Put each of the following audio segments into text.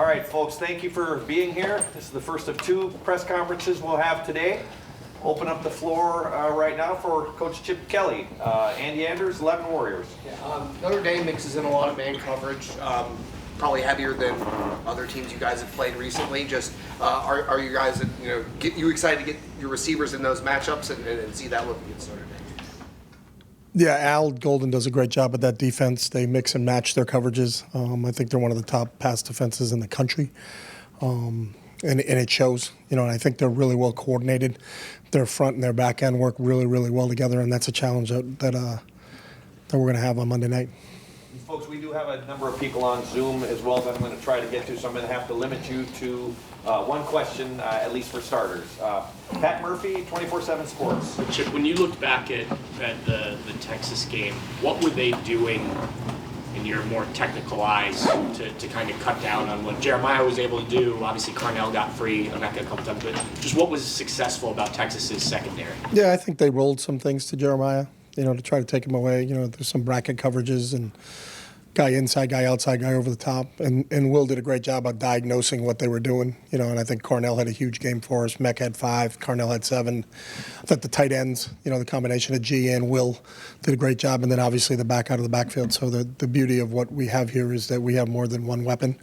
All right, folks, thank you for being here. This is the first of 2 press conferences we'll have today. Open up the floor right now for Coach Chip Kelly. Andy Anders, 11 Warriors. Notre Dame mixes in a lot of man coverage, probably heavier than other teams you guys have played recently. Just are you guys, get you excited to get your receivers in those matchups and see that look against Notre Dame? Yeah, Al Golden does a great job at that defense. They mix and match their coverages. I think they're one of the top pass defenses in the country. And it shows, and I think they're really well coordinated. Their front and their back end work really, really well together, and that's a challenge that we're going to have on Monday night. Folks, we do have a number of people on Zoom as well that I'm going to try to get to, so I'm going to have to limit you to one question, at least for starters. Pat Murphy, 24/7 Sports. Chip, when you looked back at the Texas game, what were they doing in your more technical eyes to kind of cut down on what Jeremiah was able to do? Obviously, Carnell got free on that a couple times, but just what was successful about Texas's secondary? Yeah, I think they rolled some things to Jeremiah, to try to take him away. There's some bracket coverages and guy inside, guy outside, guy over the top. And Will did a great job of diagnosing what they were doing, and I think Carnell had a huge game for us. Meck had 5, Carnell had 7. I thought the tight ends, the combination of G and Will did a great job. And then obviously the back out of the backfield. So the beauty of what we have here is that we have more than one weapon.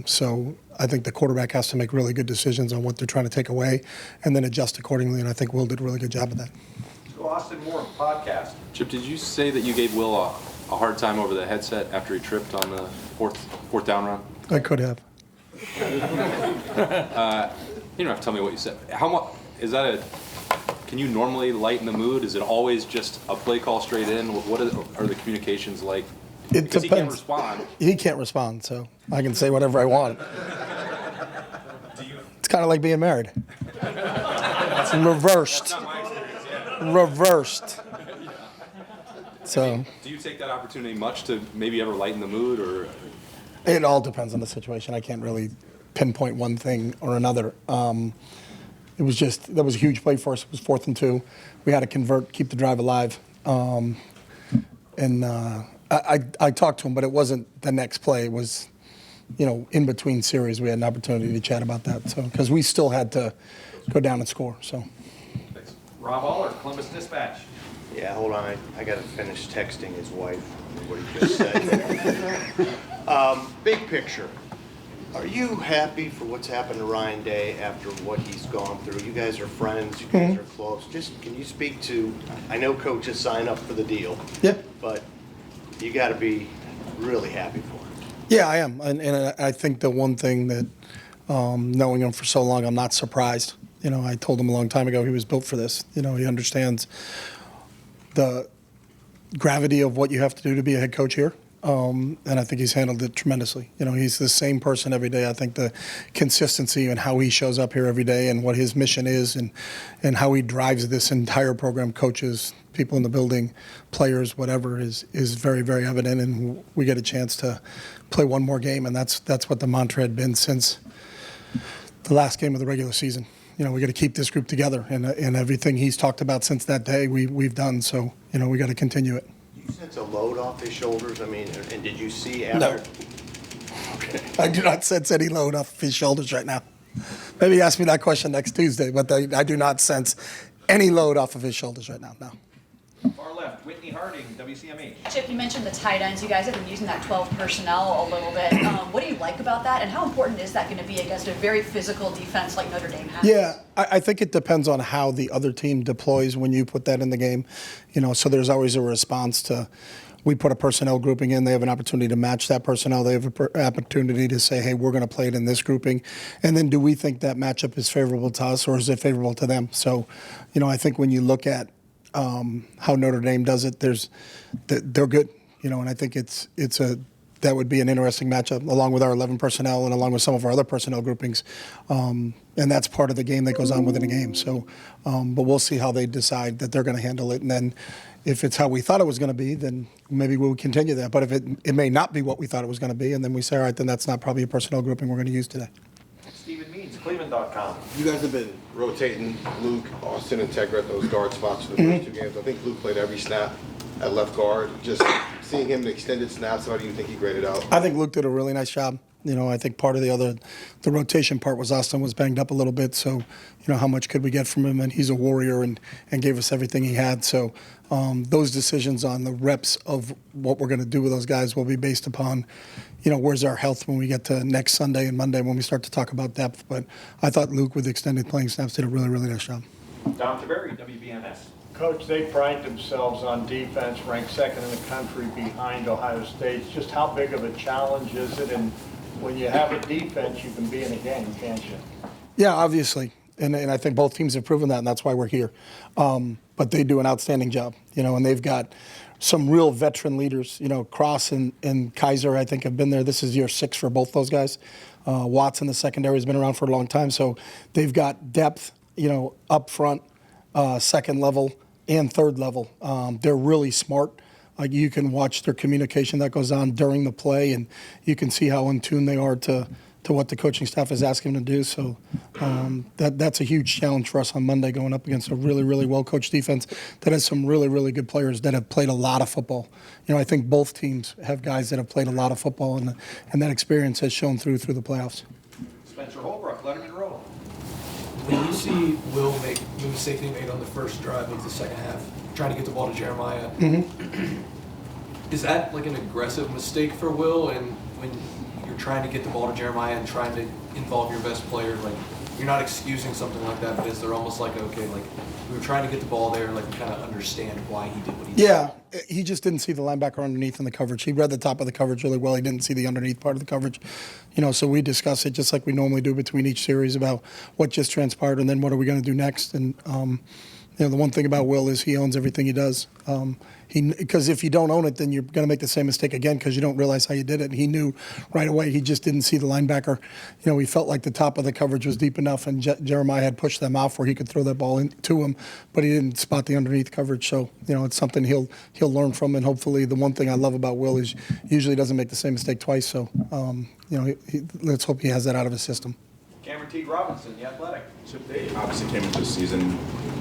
So I think the quarterback has to make really good decisions on what they're trying to take away and then adjust accordingly. And I think Will did a really good job of that. So Austin Moore, podcast. Chip, did you say that you gave Will a hard time over the headset after he tripped on the fourth down run? I could have. You don't have to tell me what you said. How much is that? Can you normally lighten the mood? Is it always just a play call straight in? What are the communications like? It because depends. He can't respond. He can't respond, so I can say whatever I want. It's kind of like being married. It's reversed. Reversed. So, do you take that opportunity much to maybe ever lighten the mood, or? It all depends on the situation. I can't really pinpoint one thing or another. That was a huge play for us. It was 4th and 2. We had to convert, keep the drive alive. I talked to him, but it wasn't the next play. It was, in between series, we had an opportunity to chat about that. So, because we still had to go down and score. So. Thanks. Rob Aller, Columbus Dispatch. Yeah, hold on. I got to finish texting his wife what he just said. Big picture. Are you happy for what's happened to Ryan Day after what he's gone through? You guys are friends. You guys are close. Just can you speak to? I know coaches sign up for the deal. Yeah. But you got to be really happy for him. Yeah, I am, and I think the one thing that, knowing him for so long, I'm not surprised. I told him a long time ago he was built for this. He understands the gravity of what you have to do to be a head coach here. And I think he's handled it tremendously. He's the same person every day. I think the consistency and how he shows up here every day and what his mission is and how he drives this entire program, coaches, people in the building, players, whatever, is very, very evident. And we get a chance to play one more game, and that's what the mantra had been since the last game of the regular season. We got to keep this group together, and everything he's talked about since that day, we've done. So, we got to continue it. Do you sense a load off his shoulders? I mean, and did you see after? No. Okay. I do not sense any load off his shoulders right now. Maybe ask me that question next Tuesday, but I do not sense any load off of his shoulders right now. No. Far left, Whitney Harding, WCMH. Chip, you mentioned the tight ends. You guys have been using that 12 personnel a little bit. What do you like about that, and how important is that going to be against a very physical defense like Notre Dame has? Yeah, I think it depends on how the other team deploys when you put that in the game. So there's always a response to, we put a personnel grouping in, they have an opportunity to match that personnel. They have an opportunity to say, hey, we're going to play it in this grouping. And then do we think that matchup is favorable to us or is it favorable to them? So, I think when you look at how Notre Dame does it, they're good, and I think that would be an interesting matchup along with our 11 personnel and along with some of our other personnel groupings, and that's part of the game that goes on within a game. So, but we'll see how they decide that they're going to handle it, and then if it's how we thought it was going to be, then maybe we'll continue that. But if it may not be what we thought it was going to be, and then we say, all right, then that's not probably a personnel grouping we're going to use today. Stephen Means, Cleveland.com. You guys have been rotating Luke, Austin, and Tegra at those guard spots for the first 2 games. I think Luke played every snap at left guard. Just seeing him in extended snaps, how do you think he graded out? I think Luke did a really nice job. I think part of the rotation part was Austin was banged up a little bit. So, how much could we get from him? And he's a warrior and gave us everything he had. So those decisions on the reps of what we're going to do with those guys will be based upon, where's our health when we get to next Sunday and Monday when we start to talk about depth. But I thought Luke, with extended playing snaps, did a really, really nice job. Don Taberry, WBNS. Coach, they pride themselves on defense, ranked second in the country behind Ohio State. Just how big of a challenge is it? And when you have a defense, you can be in a game, can't you? Yeah, obviously. And I think both teams have proven that, and that's why we're here. But they do an outstanding job, and they've got some real veteran leaders. Cross and Kaiser, I think, have been there. This is year 6 for both those guys. Watts in the secondary has been around for a long time. So they've got depth, up front, second level, and third level. They're really smart. You can watch their communication that goes on during the play, and you can see how in tune they are to what the coaching staff is asking them to do. So that's a huge challenge for us on Monday, going up against a really, really well-coached defense that has some really, really good players that have played a lot of football. I think both teams have guys that have played a lot of football, and that experience has shown through the playoffs. Spencer Holbrook, Letterman Row. When you see Will make the mistake they made on the first drive of the second half, trying to get the ball to Jeremiah, is that like an aggressive mistake for Will? And when you're trying to get the ball to Jeremiah and trying to involve your best player, like, you're not excusing something like that, but is there almost like, okay, like, we were trying to get the ball there, like, we kind of understand why he did what he did? Yeah, he just didn't see the linebacker underneath in the coverage. He read the top of the coverage really well. He didn't see the underneath part of the coverage. So we discuss it just like we normally do between each series about what just transpired and then what are we going to do next. And, the one thing about Will is he owns everything he does. Because if you don't own it, then you're going to make the same mistake again because you don't realize how you did it. And he knew right away. He just didn't see the linebacker. He felt like the top of the coverage was deep enough, and Jeremiah had pushed them off where he could throw that ball into him, but he didn't spot the underneath coverage. So, it's something he'll learn from, and hopefully the one thing I love about Will is usually doesn't make the same mistake twice. So, let's hope he has that out of his system. Cameron T. Robinson, The Athletic. So they obviously came into the season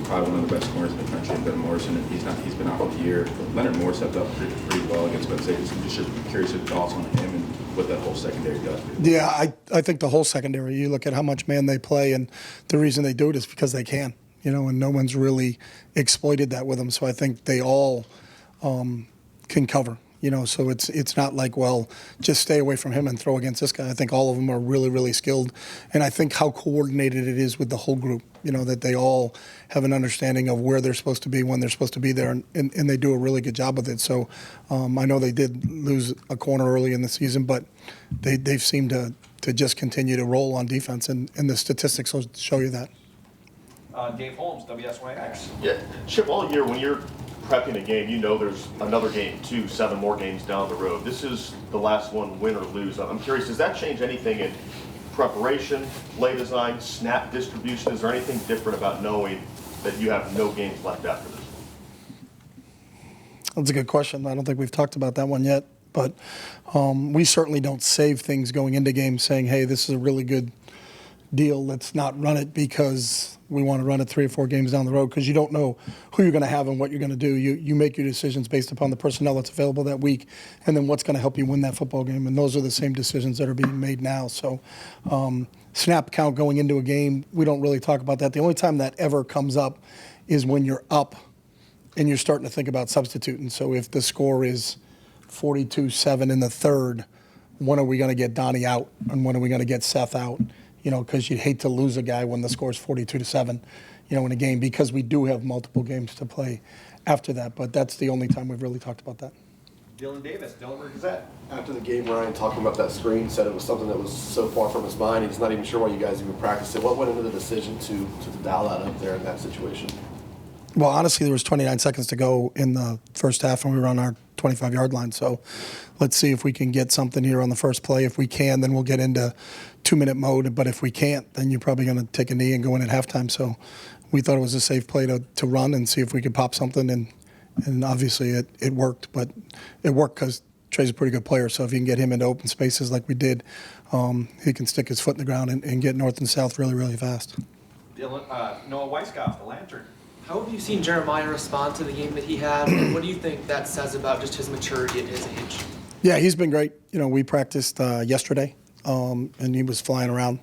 probably one of the best corners in the country, Ben Morrison, and he's been out for the year. But Leonard Moore stepped up pretty well against Penn State. I'm just curious your thoughts on him and what that whole secondary does. Yeah, I think the whole secondary, you look at how much man they play, and the reason they do it is because they can, and no one's really exploited that with them. So I think they all can cover. So it's not like, well, just stay away from him and throw against this guy. I think all of them are really, really skilled. And I think how coordinated it is with the whole group, that they all have an understanding of where they're supposed to be, when they're supposed to be there, and they do a really good job with it. So I know they did lose a corner early in the season, but they've seemed to just continue to roll on defense, and the statistics will show you that. Dave Holmes, WSYX. Yeah, Chip, all year when you're prepping a game, there's another game, 7 more games down the road. This is the last one, win or lose. I'm curious, does that change anything in preparation, play design, snap distribution? Is there anything different about knowing that you have no games left after this? That's a good question. I don't think we've talked about that one yet, but we certainly don't save things going into games saying, hey, this is a really good deal. Let's not run it because we want to run it 3 or 4 games down the road, because you don't know who you're going to have and what you're going to do. You make your decisions based upon the personnel that's available that week, and then what's going to help you win that football game. And those are the same decisions that are being made now. So snap count going into a game, we don't really talk about that. The only time that ever comes up is when you're up and you're starting to think about substituting. So if the score is 42-7 in the third, when are we going to get Donnie out, and when are we going to get Seth out? Because you'd hate to lose a guy when the score is 42-7, in a game, because we do have multiple games to play after that. But that's the only time we've really talked about that. Dylan Davis, Delaware Gazette. After the game, Ryan, talking about that screen, said it was something that was so far from his mind, he's not even sure why you guys even practiced it. What went into the decision to dial that up there in that situation? Well, honestly, there was 29 seconds to go in the first half, and we were on our 25-yard line. So let's see if we can get something here on the first play. If we can, then we'll get into 2-minute mode. But if we can't, then you're probably going to take a knee and go in at halftime. So we thought it was a safe play to run and see if we could pop something. And obviously it worked. But it worked because Trey's a pretty good player. So if you can get him into open spaces like we did, he can stick his foot in the ground and get north and south really, really fast. Noah Weiskopf, The Lantern. How have you seen Jeremiah respond to the game that he had? And what do you think that says about just his maturity at his age? Yeah, he's been great. We practiced yesterday. and he was flying around,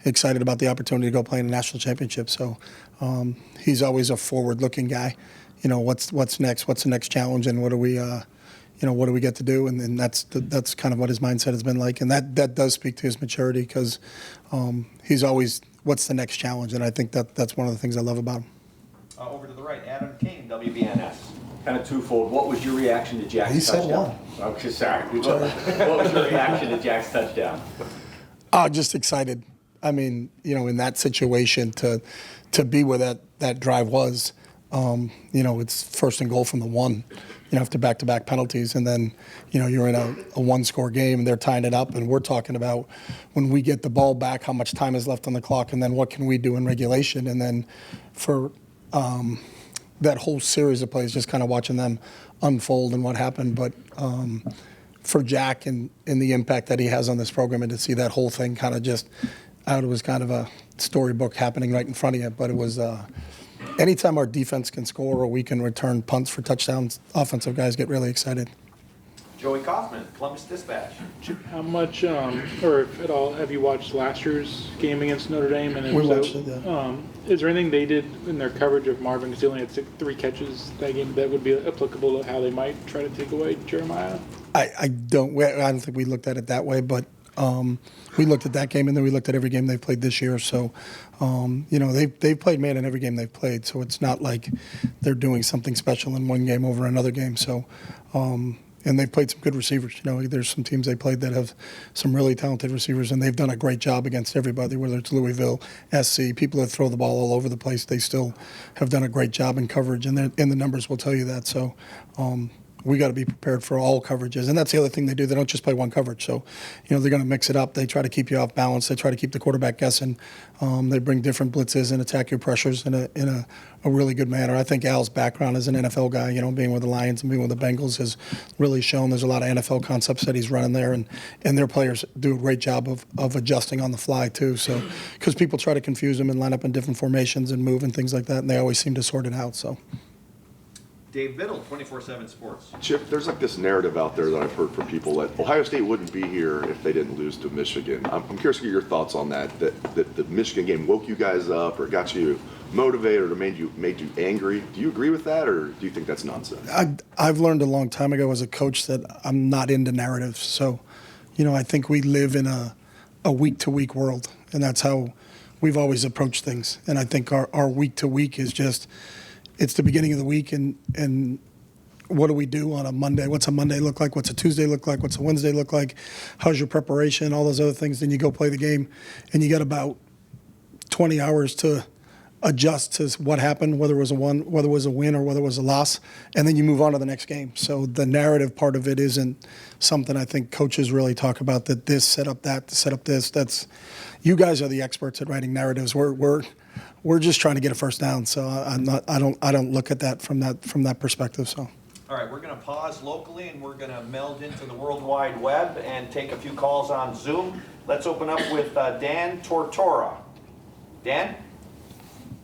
excited about the opportunity to go play in a national championship. So he's always a forward-looking guy. You know, what's next? What's the next challenge? And what do we, what do we get to do? And then that's kind of what his mindset has been like. And that does speak to his maturity because he's always, what's the next challenge? And I think that's one of the things I love about him. Over to the right, Adam King, WBNS. Kind of twofold. What was your reaction to Jack's He said touchdown? one. Okay, sorry. What was your reaction to Jack's touchdown? Just excited. I mean, in that situation to be where that drive was, it's first and goal from the 1, after back-to-back penalties. And then, you're in a one-score game and they're tying it up. And we're talking about when we get the ball back, how much time is left on the clock, and then what can we do in regulation. And then for that whole series of plays, just kind of watching them unfold and what happened. But for Jack and the impact that he has on this program, and to see that whole thing kind of just out, it was kind of a storybook happening right in front of you. But it was anytime our defense can score or we can return punts for touchdowns, offensive guys get really excited. Joey Kaufman, Columbus Dispatch. How much, or if at all, have you watched last year's game against Notre Dame? And if We so, watched it, yeah. Is there anything they did in their coverage of Marvin, because he only had 3 catches that game, that would be applicable to how they might try to take away Jeremiah? I don't think we looked at it that way, but we looked at that game and then we looked at every game they've played this year. So, they've played man in every game they've played. So it's not like they're doing something special in one game over another game. So, and they've played some good receivers. There's some teams they played that have some really talented receivers, and they've done a great job against everybody, whether it's Louisville, SC, people that throw the ball all over the place. They still have done a great job in coverage, and the numbers will tell you that. So we got to be prepared for all coverages. And that's the other thing they do. They don't just play one coverage. So, they're going to mix it up. They try to keep you off balance. They try to keep the quarterback guessing. They bring different blitzes and attack your pressures in a really good manner. I think Al's background as an NFL guy, being with the Lions and being with the Bengals has really shown there's a lot of NFL concepts that he's running there. And their players do a great job of adjusting on the fly, too. So, because people try to confuse them and line up in different formations and move and things like that, and they always seem to sort it out. So. Dave Biddle, 24/7 Sports. Chip, there's like this narrative out there that I've heard from people that Ohio State wouldn't be here if they didn't lose to Michigan. I'm curious to get your thoughts on that the Michigan game woke you guys up or got you motivated or made you angry. Do you agree with that, or do you think that's nonsense? I've learned a long time ago as a coach that I'm not into narratives. So, I think we live in a week-to-week world, and that's how we've always approached things. And I think our week-to-week is just – it's the beginning of the week, and what do we do on a Monday? What's a Monday look like? What's a Tuesday look like? What's a Wednesday look like? How's your preparation? All those other things. Then you go play the game, and you got about 20 hours to adjust to what happened, whether it was a win or whether it was a loss, and then you move on to the next game. So the narrative part of it isn't something I think coaches really talk about, that this set up that, set up this. That's, you guys are the experts at writing narratives. We're just trying to get a first down. So I don't look at that from that perspective. So. All right, we're going to pause locally and we're going to meld into the World Wide Web and take a few calls on Zoom. Let's open up with Dan Tortora. Dan?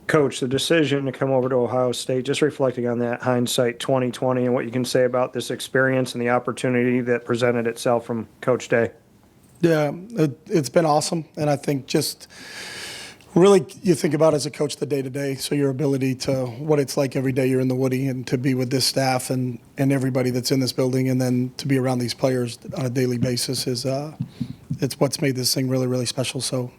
Coach, the decision to come over to Ohio State, just reflecting on that hindsight 2020 and what you can say about this experience and the opportunity that presented itself from Coach Day. Yeah, it's been awesome. And I think just really you think about as a coach the day-to-day, so your ability to what it's like every day you're in the Woody and to be with this staff and everybody that's in this building, and then to be around these players on a daily basis is it's what's made this thing really, really special. So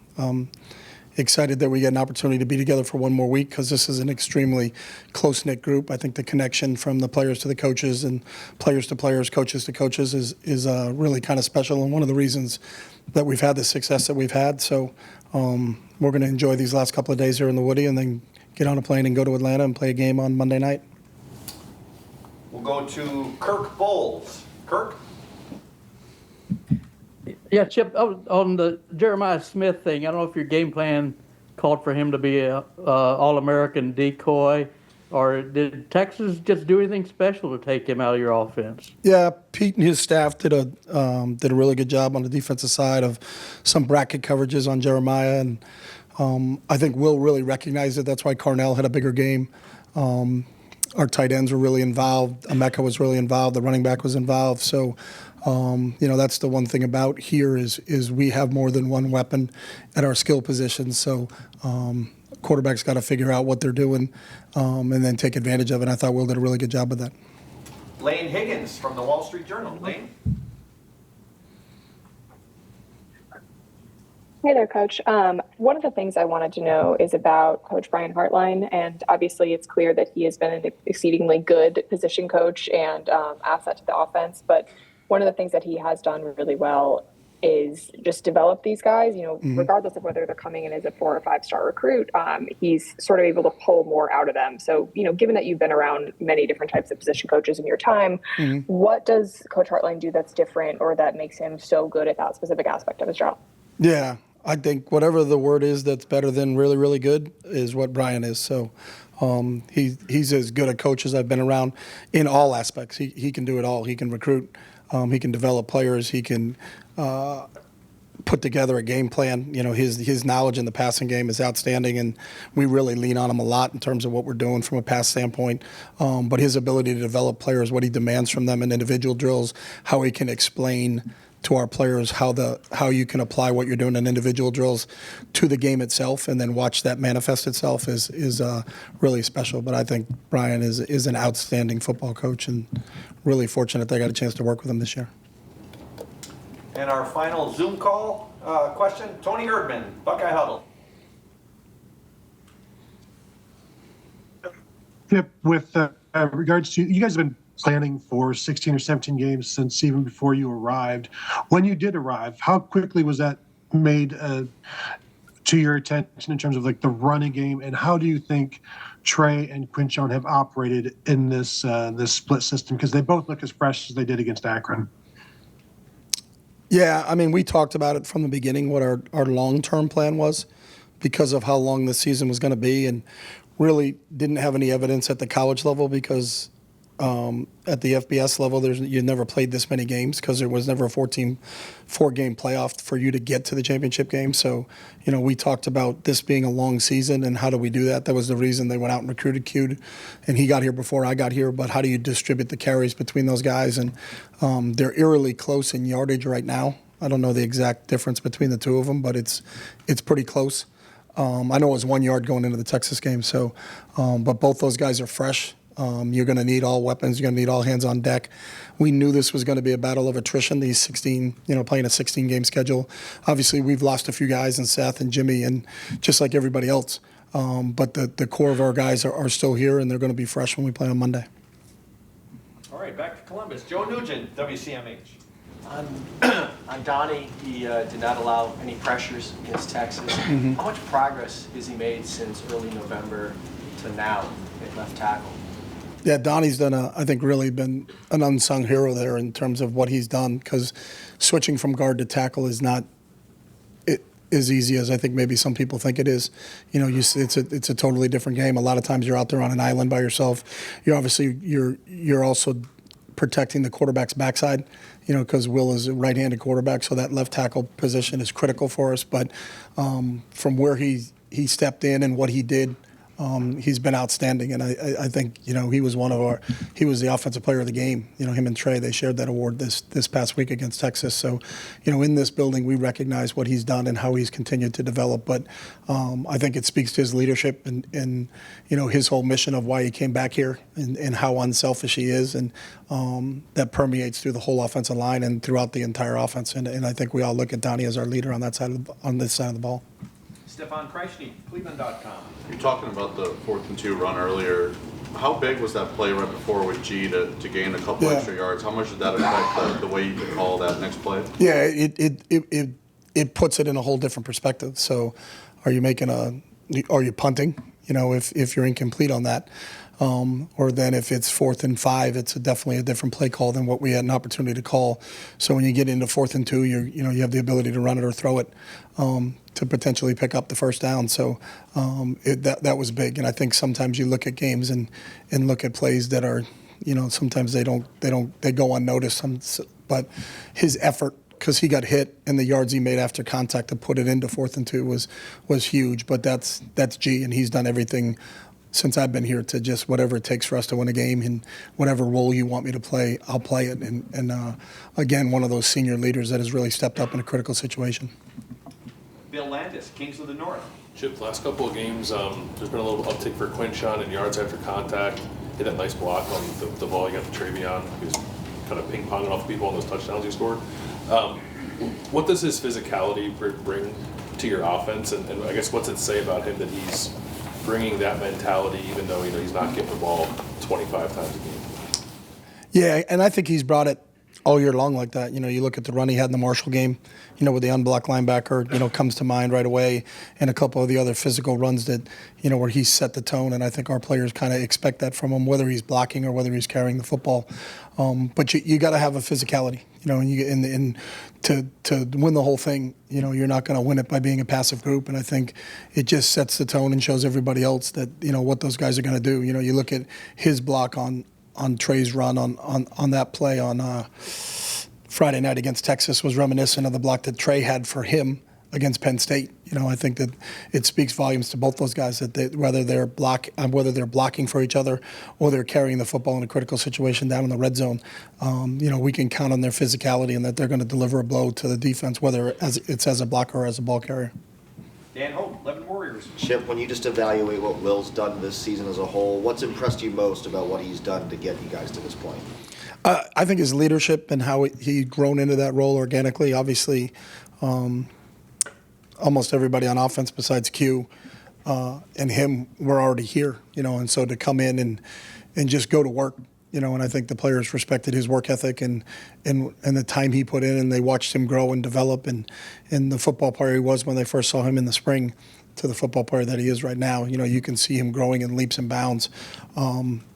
excited that we get an opportunity to be together for one more week, because this is an extremely close-knit group. I think the connection from the players to the coaches and players to players, coaches to coaches is really kind of special, and one of the reasons that we've had the success that we've had. So we're going to enjoy these last couple of days here in the Woody and then get on a plane and go to Atlanta and play a game on Monday night. We'll go to Kirk Bowles. Kirk? Yeah, Chip, on the Jeremiah Smith thing, I don't know if your game plan called for him to be a All-American decoy, or did Texas just do anything special to take him out of your offense? Yeah, Pete and his staff did a really good job on the defensive side of some bracket coverages on Jeremiah, and I think Will really recognized it. That's why Carnell had a bigger game. Our tight ends were really involved. Emeka was really involved. The running back was involved. So That's the one thing about here is we have more than one weapon at our skill positions. So quarterback's got to figure out what they're doing and then take advantage of it. I thought Will did a really good job with that. Lane Higgins from the Wall Street Journal. Lane? Hey there, Coach. One of the things I wanted to know is about Coach Brian Hartline, and obviously it's clear that he has been an exceedingly good position coach and asset to the offense, but one of the things that he has done really well is just develop these guys, regardless of whether they're coming in as a 4 or 5 star recruit, he's sort of able to pull more out of them. So, given that you've been around many different types of position coaches in your time, what does Coach Hartline do that's different or that makes him so good at that specific aspect of his job? Yeah, I think whatever the word is that's better than really, really good is what Brian is. So he's as good a coach as I've been around in all aspects. He can do it all. He can recruit. He can develop players. He can put together a game plan. His knowledge in the passing game is outstanding, and we really lean on him a lot in terms of what we're doing from a pass standpoint. But his ability to develop players, what he demands from them in individual drills, how he can explain to our players how you can apply what you're doing in individual drills to the game itself and then watch that manifest itself is really special. But I think Brian is an outstanding football coach and really fortunate that I got a chance to work with him this year. And our final Zoom call question, Tony Erdman, Buckeye Huddle. Yep, with regards to, you guys have been planning for 16 or 17 games since even before you arrived. When you did arrive, how quickly was that made to your attention in terms of like the running game, and how do you think Trey and Quinshon have operated in this this split system, because they both look as fresh as they did against Akron? Yeah, I mean, we talked about it from the beginning, what our long-term plan was because of how long the season was going to be, and really didn't have any evidence at the college level because at the FBS level, you never played this many games because there was never a 4-game playoff for you to get to the championship game. So, we talked about this being a long season and how do we do that? That was the reason they went out and recruited Q, and he got here before I got here. But how do you distribute the carries between those guys? And they're eerily close in yardage right now. I don't know the exact difference between the two of them, but it's pretty close. I know it was 1 yard going into the Texas game. So, but both those guys are fresh. You're going to need all weapons. You're going to need all hands on deck. We knew this was going to be a battle of attrition, these 16, playing a 16-game schedule. Obviously, we've lost a few guys in Seth and Jimmy, and just like everybody else. But the core of our guys are still here, and they're going to be fresh when we play on Monday. All right, back to Columbus. Joe Nugent, WCMH. On Donnie, he did not allow any pressures against Texas. How much progress has he made since early November to now at left tackle? Yeah, Donnie's done I think really been an unsung hero there in terms of what he's done, because switching from guard to tackle is not as easy as I think maybe some people think it is. It's a totally different game. A lot of times you're out there on an island by yourself. You're also protecting the quarterback's backside, because Will is a right-handed quarterback, so that left tackle position is critical for us. But from where he stepped in and what he did, he's been outstanding, and I think he was he was the offensive player of the game. Him and Trey, they shared that award this past week against Texas. So, in this building, we recognize what he's done and how he's continued to develop. But I think it speaks to his leadership and his whole mission of why he came back here and how unselfish he is, and that permeates through the whole offensive line and throughout the entire offense. And I think we all look at Donnie as our leader on this side of the ball. Stefan Kreisny, Cleveland.com. You're talking about the 4th and 2 run earlier. How big was that play right before with G to gain a couple extra yards? How much did that affect the way you could call that next play? Yeah, it puts it in a whole different perspective. So, are you punting? If you're incomplete on that. Or then if it's 4th and 5, it's definitely a different play call than what we had an opportunity to call. So when you get into 4th and 2, you have the ability to run it or throw it to potentially pick up the first down. So that was big. And I think sometimes you look at games and look at plays that are, sometimes they go unnoticed. But his effort, because he got hit and the yards he made after contact to put it into 4th and 2 was huge. But that's G, and he's done everything since I've been here to just whatever it takes for us to win a game, and whatever role you want me to play, I'll play it. And again, one of those senior leaders that has really stepped up in a critical situation. Bill Landis, Kings of the North. Chip, last couple of games, there's been a little uptick for Quinshon in yards after contact. Hit that nice block on the ball you got to Travion. He was kind of ping-ponging off people on those touchdowns he scored. What does his physicality bring to your offense? And I guess what's it say about him that he's bringing that mentality even though he's not getting the ball 25 times a game? Yeah, and I think he's brought it all year long like that. You look at the run he had in the Marshall game, with the unblocked linebacker, comes to mind right away, and a couple of the other physical runs that, where he set the tone, and I think our players kind of expect that from him, whether he's blocking or whether he's carrying the football. But you got to have a physicality, and to win the whole thing, you're not going to win it by being a passive group, and I think it just sets the tone and shows everybody else that, what those guys are going to do. You look at his block on Trey's run on that play on Friday night against Texas was reminiscent of the block that Trey had for him against Penn State. I think that it speaks volumes to both those guys that whether they're blocking for each other or they're carrying the football in a critical situation down in the red zone, we can count on their physicality and that they're going to deliver a blow to the defense, whether it's as a blocker or as a ball carrier. Dan Hope, 11 Warriors. Chip, when you just evaluate what Will's done this season as a whole, what's impressed you most about what he's done to get you guys to this point? I think his leadership and how he's grown into that role organically. Obviously, almost everybody on offense besides Q and him were already here, and so to come in and just go to work, and I think the players respected his work ethic and the time he put in, and they watched him grow and develop, and the football player he was when they first saw him in the spring to the football player that he is right now. You can see him growing in leaps and bounds.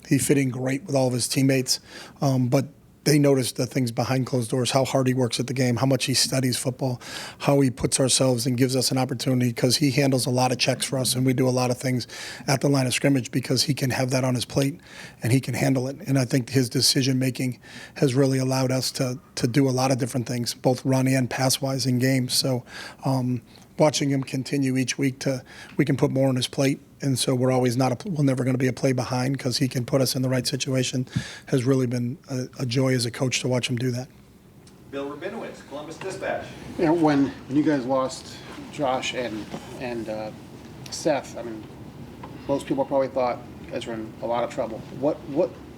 He fit in great with all of his teammates, but they noticed the things behind closed doors, how hard he works at the game, how much he studies football, how he puts ourselves and gives us an opportunity, because he handles a lot of checks for us, and we do a lot of things at the line of scrimmage because he can have that on his plate and he can handle it. And I think his decision-making has really allowed us to do a lot of different things, both run and pass-wise in games. So watching him continue each week we can put more on his plate. And so we're never going to be a play behind because he can put us in the right situation. Has really been a joy as a coach to watch him do that. Bill Rabinowitz, Columbus Dispatch. When you guys lost Josh and Seth, I mean, most people probably thought you guys were in a lot of trouble. What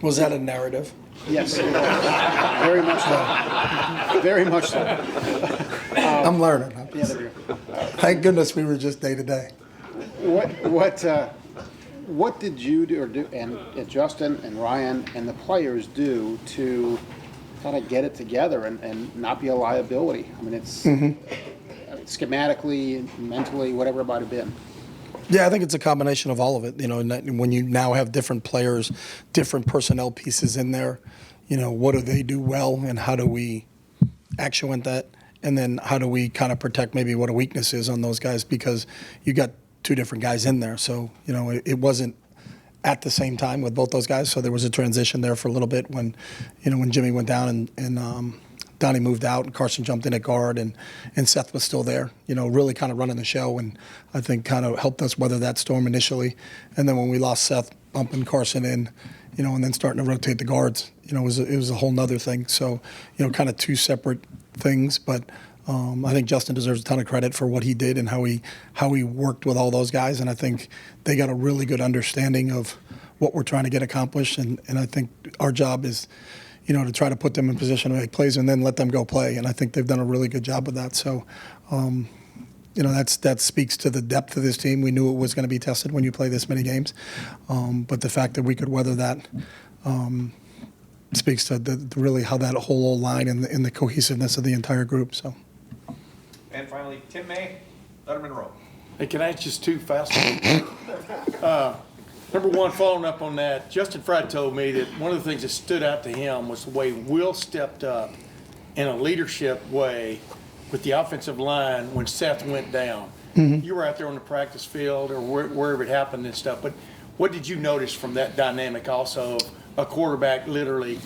was that a narrative? Yes, very much so. Very much so. I'm learning. Yeah, there we go. Thank goodness we were just day to day. What did you do, and Justin and Ryan and the players do to kind of get it together and not be a liability? I mean, it's schematically, mentally, whatever it might have been. Yeah, I think it's a combination of all of it. When you now have different players, different personnel pieces in there, what do they do well and how do we actuate that? And then how do we kind of protect maybe what a weakness is on those guys, because you got two different guys in there. So, it wasn't at the same time with both those guys. So there was a transition there for a little bit when Jimmy went down and Donnie moved out and Carson jumped in at guard and Seth was still there, really kind of running the show, and I think kind of helped us weather that storm initially. And then when we lost Seth, bumping Carson in, and then starting to rotate the guards, it was a whole nother thing. So, kind of two separate things, but I think Justin deserves a ton of credit for what he did and how he worked with all those guys, and I think they got a really good understanding of what we're trying to get accomplished, and I think our job is, to try to put them in position to make plays and then let them go play, and I think they've done a really good job with that. So, that speaks to the depth of this team. We knew it was going to be tested when you play this many games, but the fact that we could weather that speaks to really how that whole old line and the cohesiveness of the entire group. So. And finally, Tim May, Letterman Row. Hey, can I ask just two fast ones? Number one, following up on that, Justin Fry told me that one of the things that stood out to him was the way Will stepped up in a leadership way with the offensive line when Seth went down. Mm-hmm. You were out there on the practice field or wherever it happened and stuff, but what did you notice from that dynamic also, a quarterback literally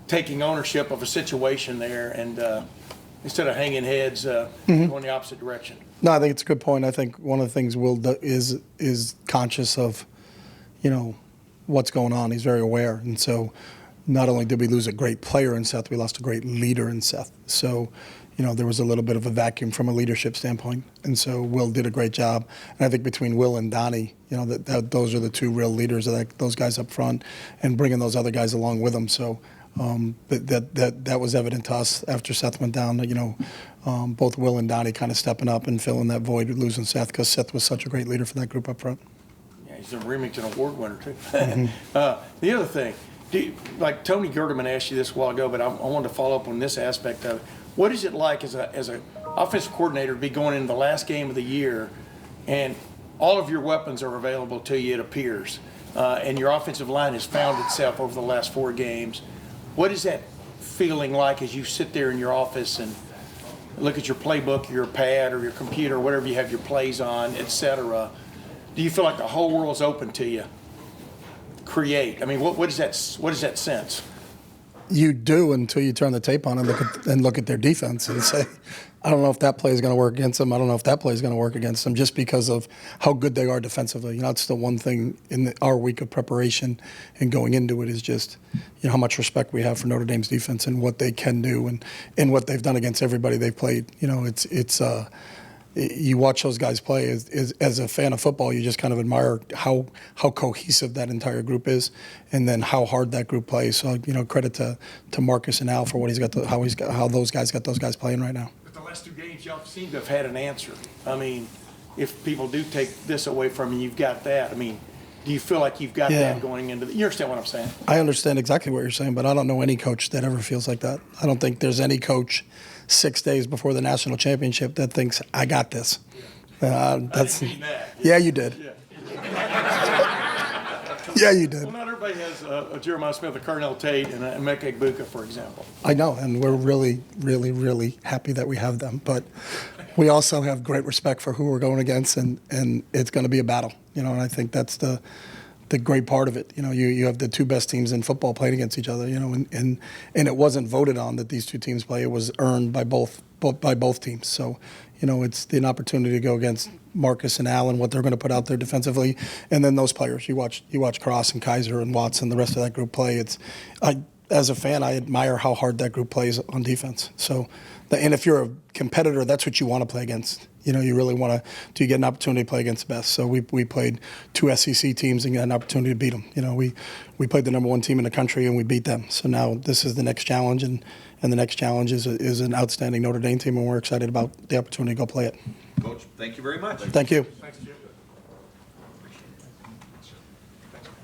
taking ownership of a situation there and instead of hanging heads, going the opposite direction. No, I think it's a good point. I think one of the things Will is conscious of, what's going on. He's very aware. And so not only did we lose a great player in Seth, we lost a great leader in Seth. So, there was a little bit of a vacuum from a leadership standpoint. And so Will did a great job. And I think between Will and Donnie, those are the two real leaders, those guys up front, and bringing those other guys along with them. So that was evident to us after Seth went down, both Will and Donnie kind of stepping up and filling that void with losing Seth, because Seth was such a great leader for that group up front. Yeah, he's a Remington Award winner, too. The other thing, like Tony Gergerman asked you this a while ago, but I wanted to follow up on this aspect of it. What is it like as a offensive coordinator to be going into the last game of the year and all of your weapons are available to you, it appears, and your offensive line has found itself over the last 4 games? What is that feeling like as you sit there in your office and look at your playbook, your pad, or your computer, whatever you have your plays on, et cetera? Do you feel like the whole world's open to you? Create. I mean, what is that sense? You do until you turn the tape on and look at their defense and say, I don't know if that play is going to work against them. I don't know if that play is going to work against them, just because of how good they are defensively. It's the one thing in our week of preparation and going into it is just, how much respect we have for Notre Dame's defense and what they can do and what they've done against everybody they've played. You watch those guys play. As a fan of football, you just kind of admire how cohesive that entire group is, and then how hard that group plays. So credit to Marcus and Al for what how those guys got those guys playing right now. But the last 2 games, y'all seem to have had an answer. I mean, if people do take this away from you, you've got that. I mean, do you feel like you've got that going into you understand what I'm saying? I understand exactly what you're saying, but I don't know any coach that ever feels like that. I don't think there's any coach 6 days before the national championship that thinks, I got this. I didn't mean that. Yeah, you did. Yeah, you did. Well, not everybody has a Jeremiah Smith, a Carnell Tate, and a Emeka Egbuka, for example. I know, and we're really, really, really happy that we have them. But we also have great respect for who we're going against, and it's going to be a battle. And I think that's the great part of it. You have the 2 best teams in football playing against each other. And it wasn't voted on that these 2 teams play. It was earned by both teams. So, it's an opportunity to go against Marcus and Allen, what they're going to put out there defensively, and then those players. You watch Cross and Kaiser and Watson, the rest of that group play. As a fan, I admire how hard that group plays on defense. So, and if you're a competitor, that's what you want to play against. You really want to get an opportunity to play against the best. So we played 2 SEC teams and got an opportunity to beat them. We played the number 1 team in the country and we beat them. So now this is the next challenge, and the next challenge is an outstanding Notre Dame team, and we're excited about the opportunity to go play it. Coach, thank you very much. Thank you. Thanks, Jim.